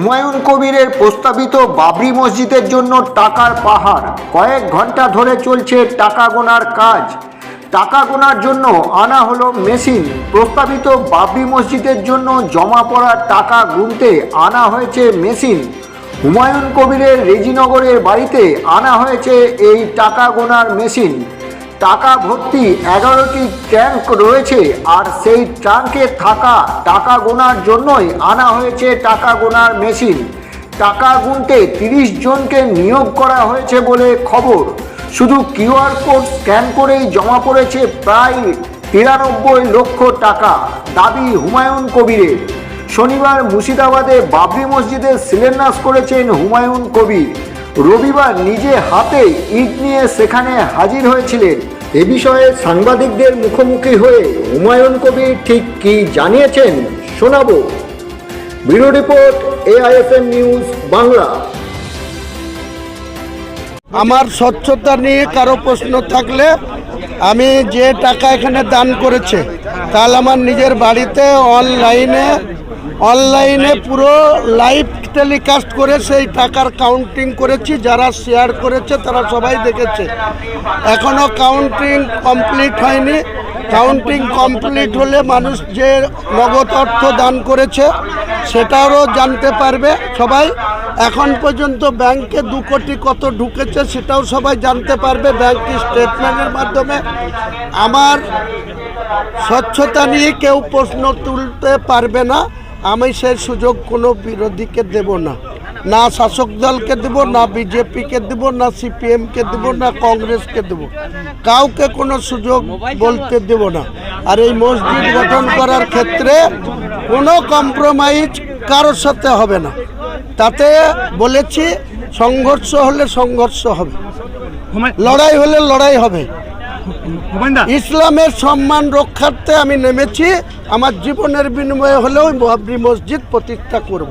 হুমায়ুন কবিরের প্রস্তাবিত বাবরি মসজিদের জন্য টাকার পাহাড়। কয়েক ঘন্টা ধরে চলছে টাকা গোনার কাজ। টাকা গোনার জন্য আনা হলো মেশিন। প্রস্তাবিত বাবরি মসজিদের জন্য জমা পড়া টাকা গুনতে আনা হয়েছে মেশিন। হুমায়ুন কবিরের রেজিনগরের বাড়িতে আনা হয়েছে এই টাকা গোনার মেশিন। টাকা ভর্তি 11টি ট্যাঙ্ক রয়েছে, আর সেই ট্যাঙ্কে থাকা টাকা গোনার জন্যই আনা হয়েছে টাকা গোনার মেশিন। টাকা গুনতে 30 জনকে নিয়োগ করা হয়েছে বলে খবর। শুধু কিউআর কোড স্ক্যান করেই জমা পড়েছে প্রায় 93 লক্ষ টাকা, দাবি হুমায়ুন কবিরের। শনিবার মুর্শিদাবাদে বাবরি মসজিদের শিলান্যাস করেছেন হুমায়ুন কবির। রবিবার নিজে হাতে ইট নিয়ে সেখানে হাজির হয়েছিলেন। এ বিষয়ে সাংবাদিকদের মুখোমুখি হয়ে হুমায়ুন কবির ঠিক কী জানিয়েছেন শোনাবো। Bureau report, AIFM news Bangla. আমার স্বচ্ছতা নিয়ে কারো প্রশ্ন থাকলে আমি যে টাকা এখানে দান করেছে তাহলে আমার নিজের বাড়িতে অনলাইনে পুরো লাইভ টেলিকাস্ট করে সেই টাকার কাউন্টিং করেছি। যারা শেয়ার করেছে তারা সবাই দেখেছে। এখনও কাউন্টিং কমপ্লিট হয়নি। কাউন্টিং কমপ্লিট হলে মানুষ যে নগদ অর্থ দান করেছে সেটাও জানতে পারবে সবাই। এখন পর্যন্ত ব্যাংকে 2 কোটি কত ঢুকেছে সেটাও সবাই জানতে পারবে ব্যাংক স্টেটমেন্টের মাধ্যমে। আমার স্বচ্ছতা নিয়ে কেউ প্রশ্ন তুলতে পারবে না। আমি সেই সুযোগ কোনো বিরোধীকে দেব না, না শাসক দলকে দেব, না বিজেপিকে দেব, না সিপিএমকে দেব, না কংগ্রেসকে দেব। কাউকে কোনো সুযোগ বলতে দেব না। আর এই মসজিদ গঠন করার ক্ষেত্রে কোনো কম্প্রোমাইজ কারোর সাথে হবে না। তাতে বলেছি সংঘর্ষ হলে সংঘর্ষ হবে, লড়াই হলে লড়াই হবে। ইসলামের সম্মান রক্ষার্থে আমি নেমেছি। আমার জীবনের বিনিময়ে হলেও বাবরি মসজিদ প্রতিষ্ঠা করব।